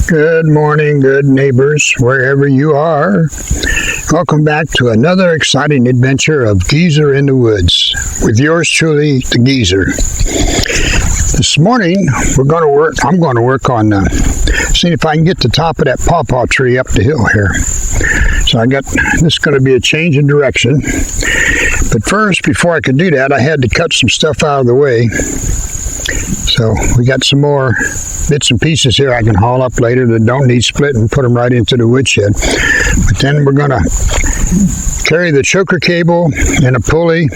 Good morning, good neighbors, wherever you are. Welcome back to another exciting adventure of Geezer in the Woods with yours truly, the Geezer. This morning, I'm going to work on seeing if I can get the top of that pawpaw tree up the hill here. So this is going to be a change in direction. But first, before I could do that, I had to cut some stuff out of the way. So we got some more bits and pieces here I can haul up later that don't need split and put them right into the woodshed. But then we're going to carry the choker cable and a pulley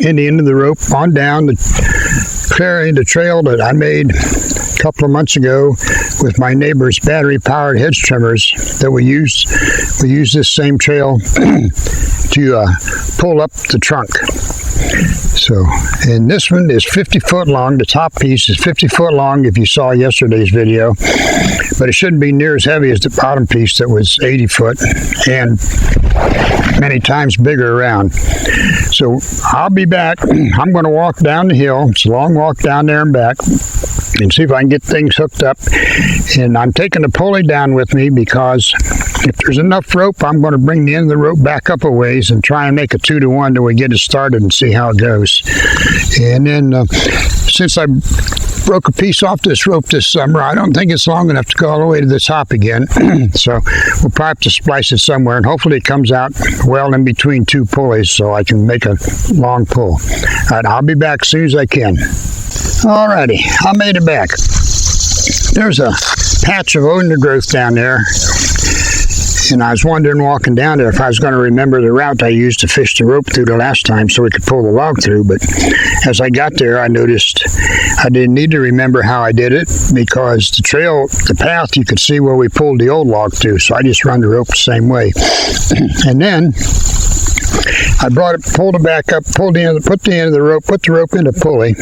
and the end of the rope on down clearing the trail that I made a couple of months ago with my neighbor's battery-powered hedge trimmers that we use. We use this same trail to pull up the trunk. So, and this one is 50 foot long. The top piece is 50 foot long if you saw yesterday's video, but it shouldn't be near as heavy as the bottom piece that was 80 foot and many times bigger around. So I'll be back. I'm going to walk down the hill. It's a long walk down there and back and see if I can get things hooked up. And I'm taking the pulley down with me because if there's enough rope, I'm going to bring the end of the rope back up a ways and try and make a 2-to-1 till we get it started and see how it goes. And then since I broke a piece off this rope this summer, I don't think it's long enough to go all the way to the top again. So we'll probably have to splice it somewhere, and hopefully it comes out well in between two pulleys so I can make a long pull. All right, I'll be back as soon as I can. Alrighty, I made it back. There's a patch of undergrowth down there, and I was wondering walking down there if I was going to remember the route I used to fish the rope through the last time so we could pull the log through. But as I got there, I noticed I didn't need to remember how I did it because the path, you could see where we pulled the old log through. So I just run the rope the same way. And then I pulled it back up, put the end of the rope, put the rope in the pulley,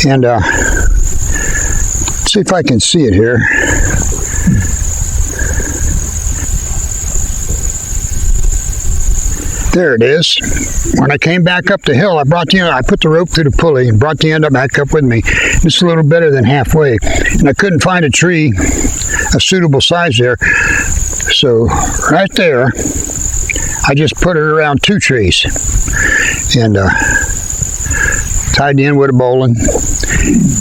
and see if I can see it here. There it is. When I came back up the hill, I put the rope through the pulley and brought the end back up with me. Just a little better than halfway. And I couldn't find a tree a suitable size there. So right there, I just put it around 2 trees and tied the end with a bowline.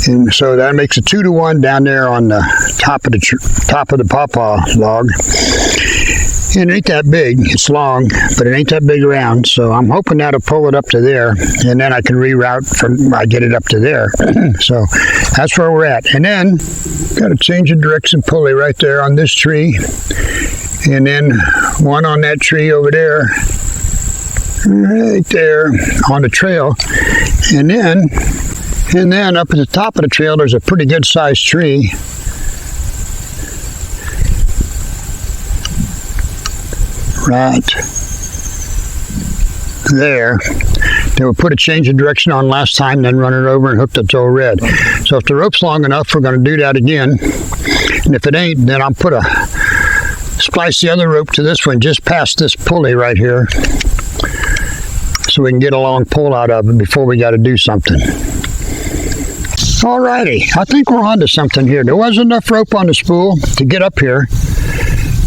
And so that makes a 2-to-1 down there on the top of the pawpaw log. And it ain't that big. It's long, but it ain't that big around. So I'm hoping that'll pull it up to there, and then I can reroute I get it up to there. So that's where we're at. And then got a change of direction pulley right there on this tree, and then one on that tree over there, right there on the trail. And then up at the top of the trail, there's a pretty good sized tree. Right there. They would put a change of direction on last time, then run it over and hooked it to a red. So if the rope's long enough, we're going to do that again. And if it ain't, then I'll splice the other rope to this one just past this pulley right here so we can get a long pull out of it before we got to do something. Alrighty, I think we're on to something here. There was enough rope on the spool to get up here.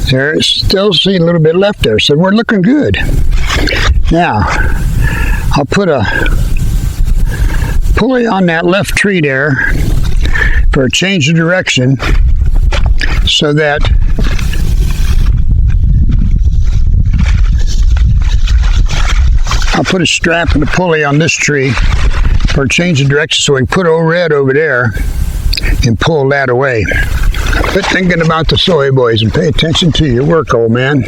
There, still see a little bit left there, so we're looking good. Now, I'll put a pulley on that left tree there for a change of direction so that I'll put a strap and a pulley on this tree for a change of direction so we can put old red over there and pull that away. Quit thinking about the soy boys and pay attention to your work, old man.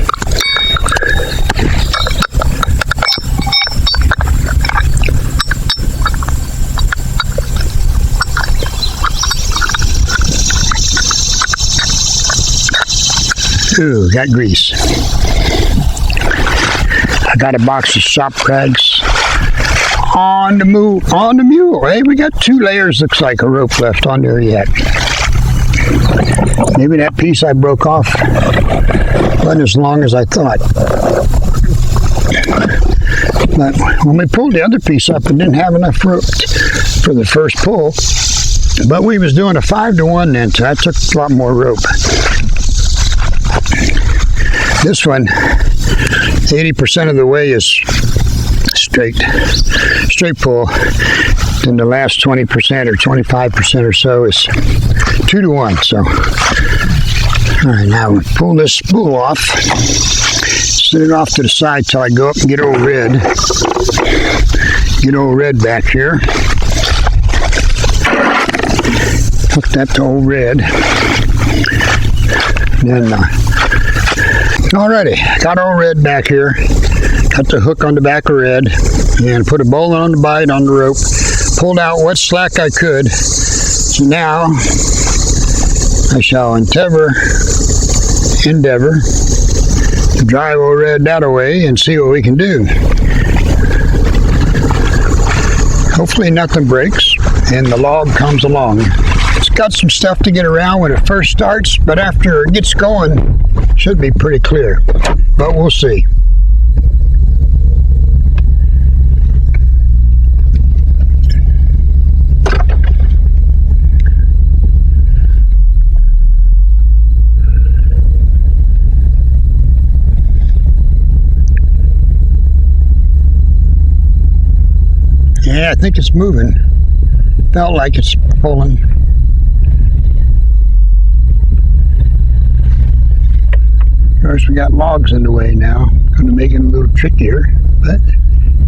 Ooh, got grease. I got a box of shop rags on the mule. Hey, we got 2 layers, looks like, of rope left on there yet. Maybe that piece I broke off wasn't as long as I thought. But when we pulled the other piece up and didn't have enough rope for the first pull, But we was doing a 5-to-1 then, so that took a lot more rope. This one, 80% of the way is straight pull. Then the last 20% or 25% or so is 2-to-1. So, all right, now we pull this spool off. Set it off to the side till I go up and get old Red. Get old Red back here. Hook that to old Red. Then, alrighty, got old Red back here. Got the hook on the back of Red. And put a bowline on the bite on the rope. Pulled out what slack I could. So now, I shall endeavor to drive old Red that away and see what we can do. Hopefully nothing breaks and the log comes along. It's got some stuff to get around when it first starts, but after it gets going, it should be pretty clear. But we'll see. Yeah, I think it's moving. Felt like it's pulling. Of course, we got logs in the way now. Going to make it a little trickier, but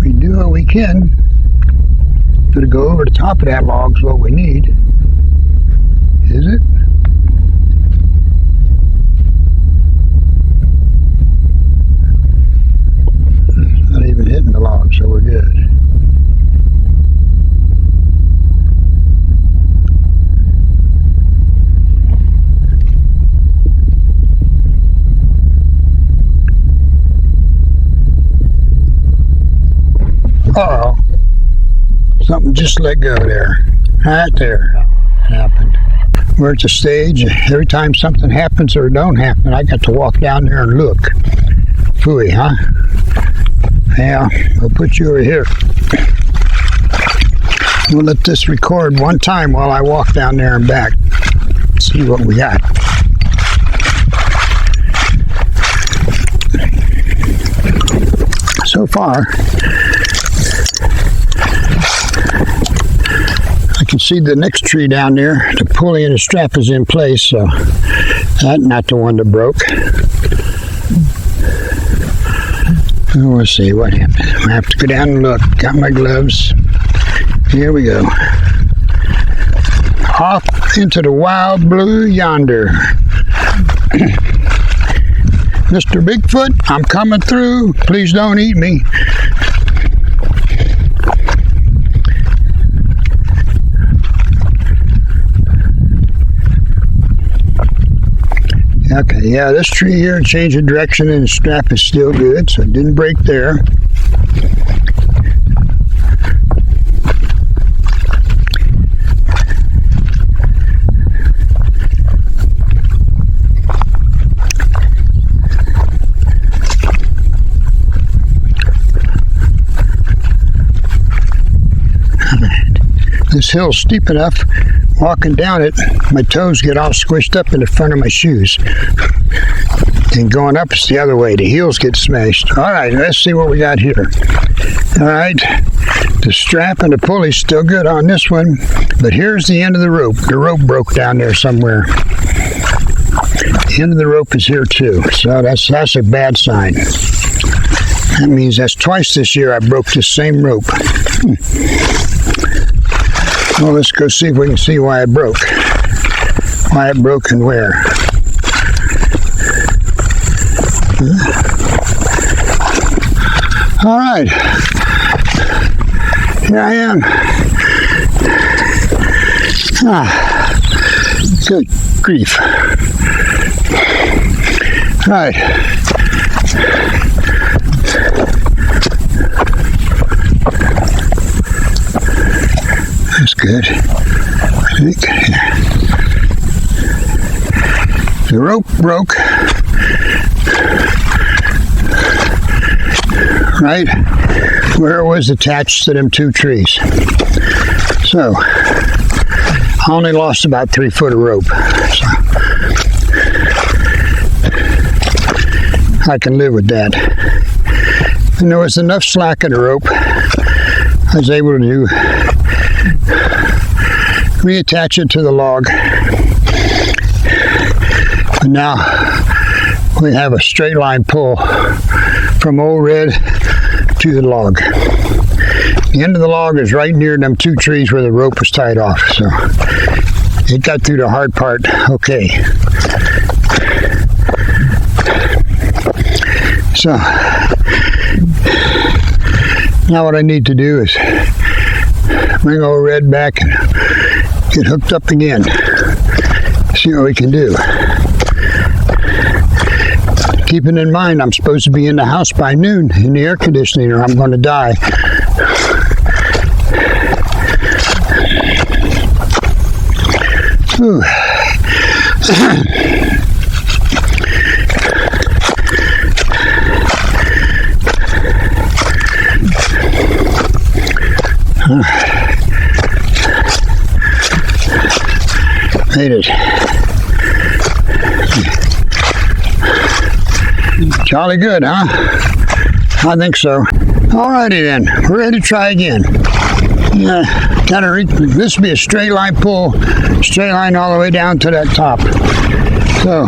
we do what we can. To go over the top of that log is what we need. Is it? It's not even hitting the log, so we're good. Uh-oh. Something just let go there. Right there happened. We're at the stage. Every time something happens or don't happen, I got to walk down there and look. Phooey, huh? Yeah, I'll put you over here. We'll let this record one time while I walk down there and back. See what we got. So far, I can see the next tree down there. The pulley and the strap is in place, so that's not the one that broke. We'll see what happened. I have to go down and look. Got my gloves. Here we go. Off into the wild blue yonder. Mr. Bigfoot, I'm coming through. Please don't eat me. Okay, yeah, this tree here changed the direction and the strap is still good, so it didn't break there. This hill's steep enough, walking down it, my toes get all squished up in the front of my shoes. And going up is the other way, the heels get smashed. All right, let's see what we got here. All right, the strap and the pulley's still good on this one, but here's the end of the rope. The rope broke down there somewhere. The end of the rope is here too, so that's a bad sign. That means that's twice this year I broke this same rope. Well, let's go see if we can see why it broke. Why it broke and where. All right. Here I am. Good grief. All right. That's good, I think. The rope broke right where it was attached to them two trees. So I only lost about 3 foot of rope. So I can live with that. And there was enough slack in the rope. I was able to reattach it to the log. And now we have a straight line pull from Old Red to the log. The end of the log is right near them 2 trees where the rope was tied off. So it got through the hard part okay. So now what I need to do is bring Old Red back and get hooked up again. See what we can do. Keeping in mind I'm supposed to be in the house by noon in the air conditioning or I'm going to die. Made it. Jolly good, huh? I think so. Alrighty then, we're ready to try again. This will be a straight line pull, straight line all the way down to that top. So,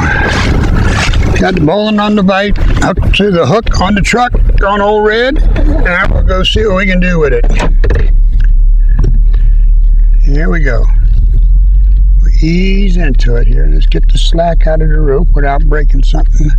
got the bowline on the bite, up to the hook on the truck on Old Red, and we'll go see what we can do with it. Here we go. We ease into it here. Let's get the slack out of the rope without breaking something.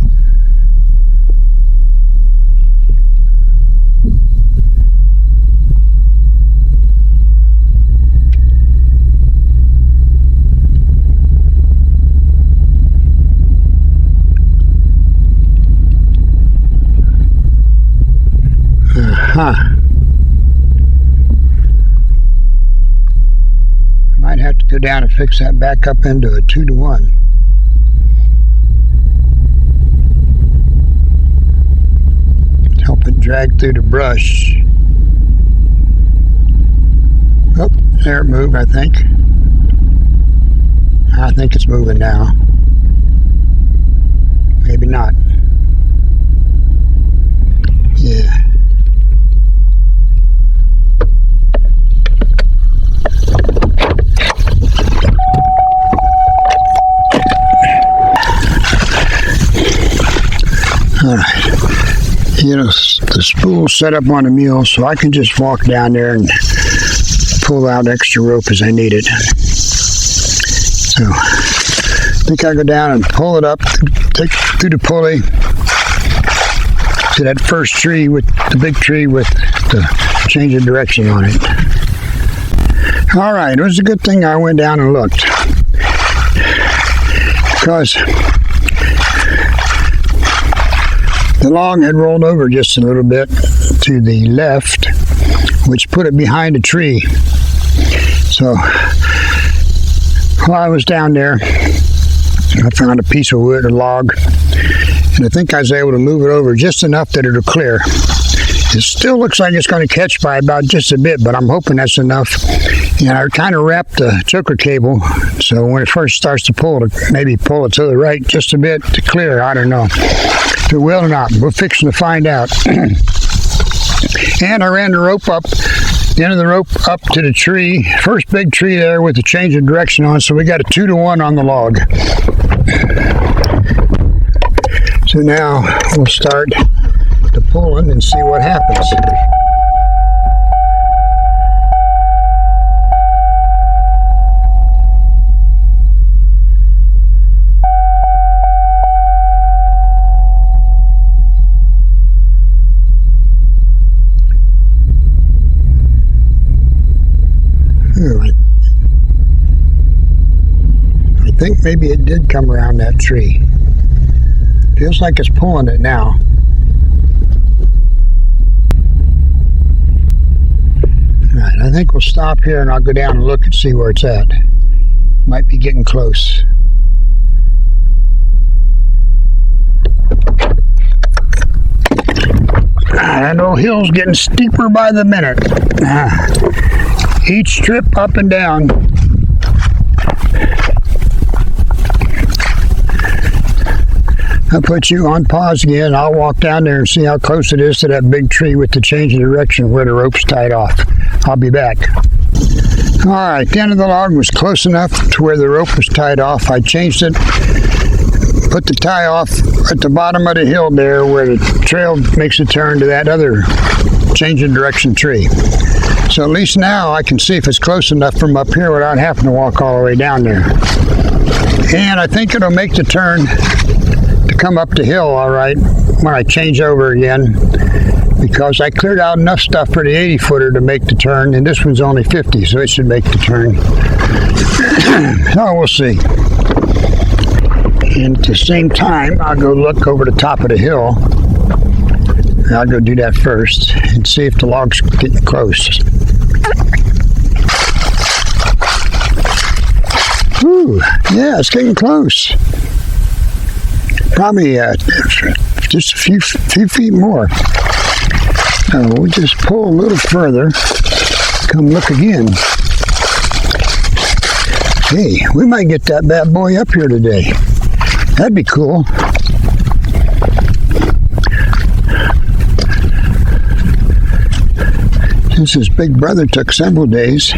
Might have to go down and fix that back up into a 2-to-1. Help it drag through the brush. Oh, there it moved, I think. I think it's moving now. Maybe not. Yeah. Alright, the spool's set up on a mule, so I can just walk down there and pull out extra rope as I need it. So, I think I go down and pull it up, take through the pulley to that first tree, with the big tree with the change of direction on it. Alright, it was a good thing I went down and looked, because the log had rolled over just a little bit to the left, which put it behind a tree. So while I was down there, I found a piece of wood, a log, and I think I was able to move it over just enough that it'll clear. It still looks like it's going to catch by about just a bit, but I'm hoping that's enough. And I kind of wrapped the choker cable, so when it first starts to pull, maybe pull it to the right just a bit to clear. I don't know if it will or not. We're fixing to find out. And I ran the rope up, the end of the rope up to the tree, first big tree there with the change of direction on, so we got a 2-to-1 on the log. So now we'll start the pulling and see what happens. I think maybe it did come around that tree. Feels like it's pulling it now. Alright, I think we'll stop here and I'll go down and look and see where it's at. Might be getting close. That old hill's getting steeper by the minute. Each trip up and down I'll put you on pause again. I'll walk down there and see how close it is to that big tree with the change of direction where the rope's tied off. I'll be back. All right, the end of the log was close enough to where the rope was tied off. I changed it, put the tie off at the bottom of the hill there where the trail makes a turn to that other change of direction tree. So at least now I can see if it's close enough from up here without having to walk all the way down there. And I think it'll make the turn to come up the hill all right when I change over again, because I cleared out enough stuff for the 80-footer to make the turn, and this one's only 50, so it should make the turn. So we'll see. And at the same time, I'll go look over the top of the hill. I'll go do that first and see if the log's getting close. Ooh, yeah, it's getting close. Probably just a few feet more. So we'll just pull a little further. Come look again. Hey, we might get that bad boy up here today. That'd be cool. Since his big brother took several days.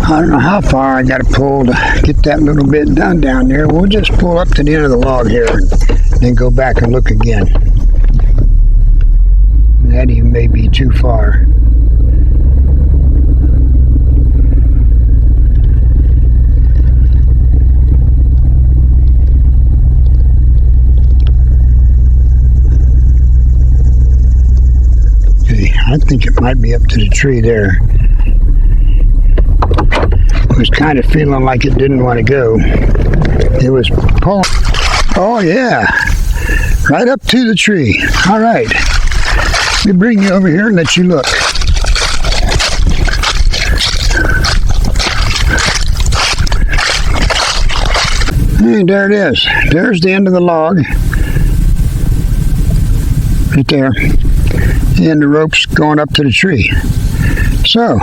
I don't know how far I got to pull to get that little bit done down there. We'll just pull up to the end of the log here and then go back and look again. That even may be too far. Okay, I think it might be up to the tree there. It was kind of feeling like it didn't want to go. It was pulling. Oh yeah, right up to the tree. All right, let me bring you over here and let you look. And there it is. There's the end of the log. Right there. And the rope's going up to the tree. So,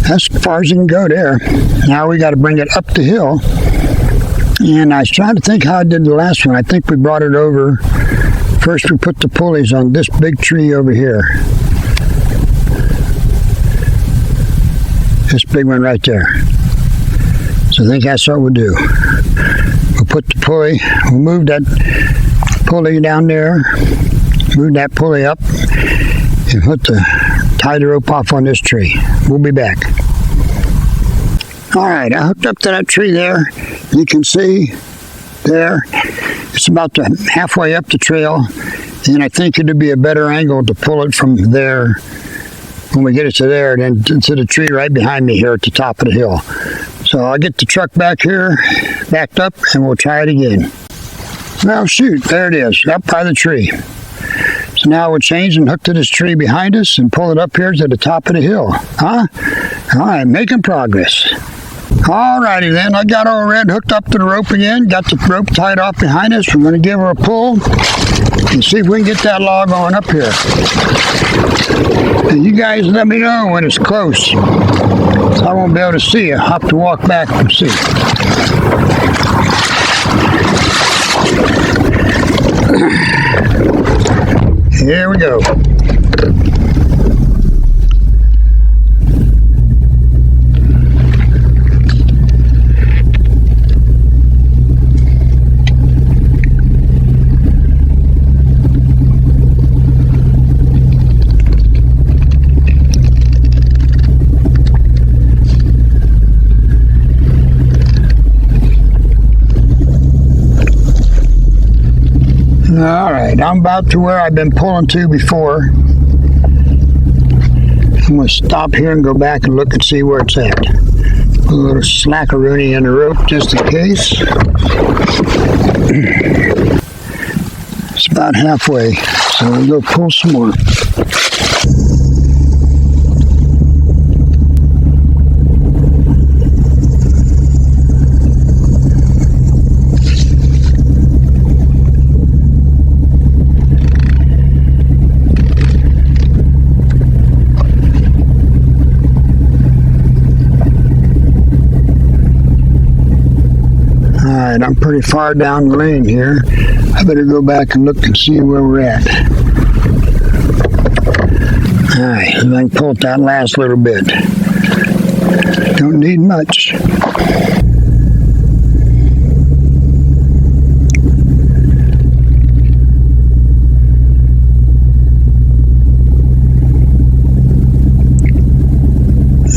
that's as far as you can go there. Now we got to bring it up the hill. And I was trying to think how I did the last one. I think we brought it over. First we put the pulleys on this big tree over here. This big one right there. So I think that's what we'll do. We'll put the pulley, we'll move that pulley down there, move that pulley up, and tie the rope off on this tree. We'll be back. All right, I hooked up to that tree there. You can see there, it's about halfway up the trail, and I think it'd be a better angle to pull it from there when we get it to there than to the tree right behind me here at the top of the hill. So I'll get the truck back here, backed up, and we'll try it again. Well, shoot, there it is, up by the tree. So now we'll change and hook to this tree behind us and pull it up here to the top of the hill. Huh? All right, making progress. All righty then, I got old Red hooked up to the rope again, got the rope tied off behind us. We're going to give her a pull and see if we can get that log on up here. And you guys let me know when it's close. So I won't be able to see you. I'll have to walk back and see. Here we go. All right, I'm about to where I've been pulling to before. I'm going to stop here and go back and look and see where it's at. Put a little slackaroonie in the rope just in case. It's about halfway, so we'll go pull some more. Alright, I'm pretty far down the lane here. I better go back and look and see where we're at. Alright, I can pull it that last little bit. Don't need much.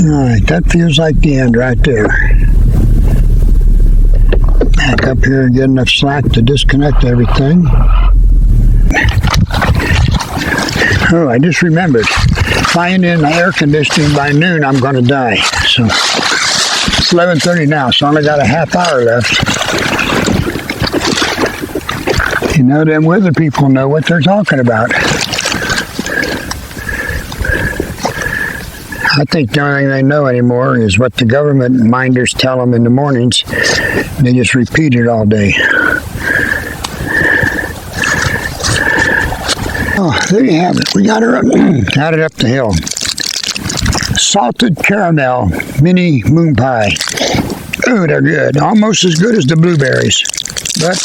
Alright, that feels like the end right there. Back up here and get enough slack to disconnect everything. Oh, I just remembered. If I ain't in the air conditioning by noon, I'm going to die. So, it's 11:30 now, so I only got a half hour left. You know, them weather people know what they're talking about. I think the only thing they know anymore is what the government minders tell them in the mornings. They just repeat it all day. Oh, there you have it. We got her up, got it up the hill. Salted caramel mini moon pie. Oh, they're good. Almost as good as the blueberries, but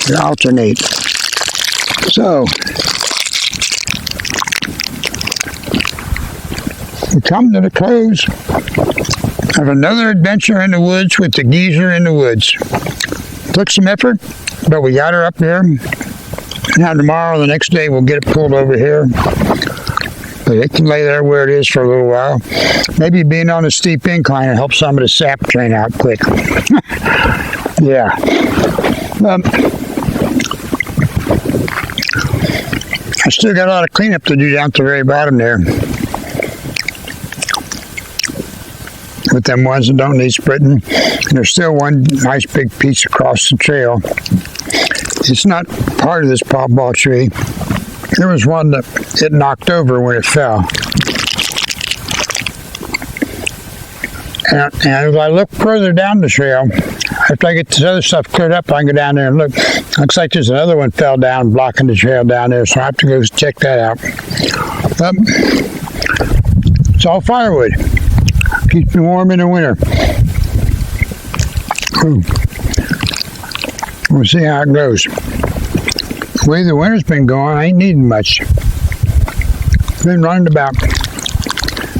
they alternate. So, we come to the close of another adventure in the woods with the geezer in the woods. Took some effort, but we got her up there. Now tomorrow, the next day, we'll get it pulled over here. But it can lay there where it is for a little while. Maybe being on a steep incline will help some of the sap drain out quick. Yeah. I still got a lot of cleanup to do down at the very bottom there. With them ones that don't need splitting. And there's still one nice big piece across the trail. It's not part of this pawpaw tree. There was one that it knocked over when it fell. And as I look further down the trail, after I get this other stuff cleared up, I can go down there and look. Looks like there's another one fell down, blocking the trail down there, so I have to go check that out. It's all firewood. Keeps me warm in the winter. Ooh. We'll see how it goes. The way the winter's been going, I ain't needing much. Been running about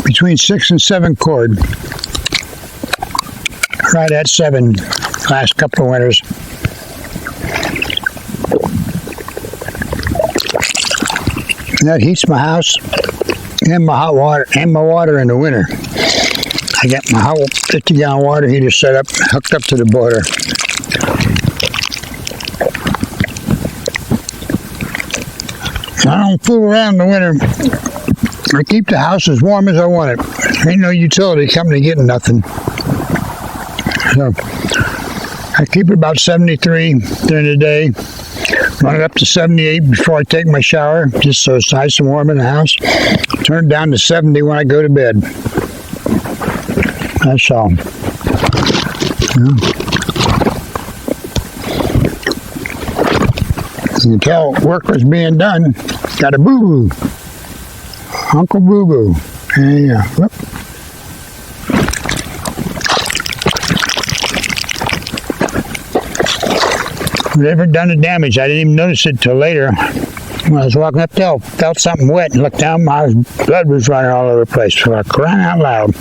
between 6 and 7 cord. Right at 7 last couple of winters. And that heats my house and my hot water and my water in the winter. I got my whole 50-gallon water heater set up, hooked up to the boiler. I don't fool around in the winter. I keep the house as warm as I want it. Ain't no utility company getting nothing. So I keep it about 73 during the day. Run it up to 78 before I take my shower, just so it's nice and warm in the house. Turn it down to 70 when I go to bed. That's all. Yeah. You can tell work was being done. Got a boo-boo. Uncle Boo-boo. Yeah. Whoop. Whatever done the damage, I didn't even notice it till later. When I was walking up the hill, felt something wet and looked down, my blood was running all over the place. So I cried out loud.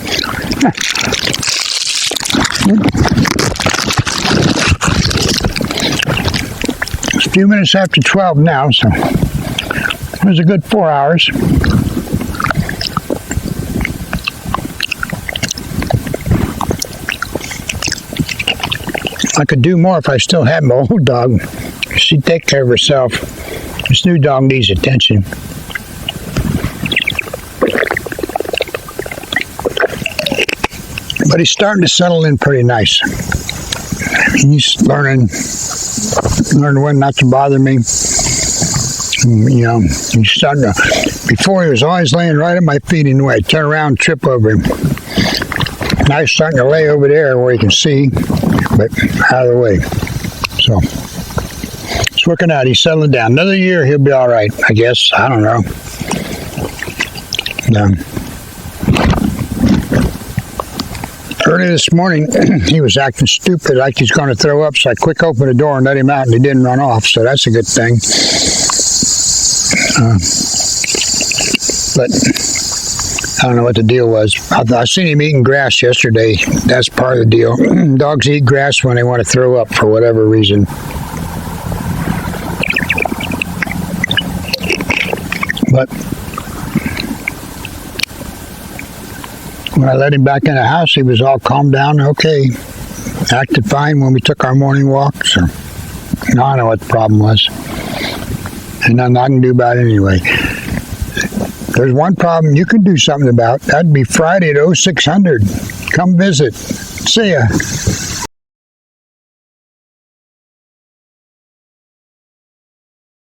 It's a few minutes after 12 now, so it was a good 4 hours. I could do more if I still had my old dog. She'd take care of herself. This new dog needs attention. But he's starting to settle in pretty nice. He's learning when not to bother me. You know, he's starting to, before he was always laying right at my feet in the way. I'd turn around and trip over him. Now he's starting to lay over there where he can see, but out of the way. So, it's working out. He's settling down. Another year, he'll be all right, I guess. I don't know. Early this morning, he was acting stupid, like he's going to throw up, so I quick opened the door and let him out, and he didn't run off, so that's a good thing. But I don't know what the deal was. I seen him eating grass yesterday. That's part of the deal. Dogs eat grass when they want to throw up for whatever reason. But when I let him back in the house, he was all calmed down, okay. Acted fine when we took our morning walks. I don't know what the problem was. And nothing I can do about it anyway. There's one problem you can do something about. That'd be Friday at 0600. Come visit. See ya.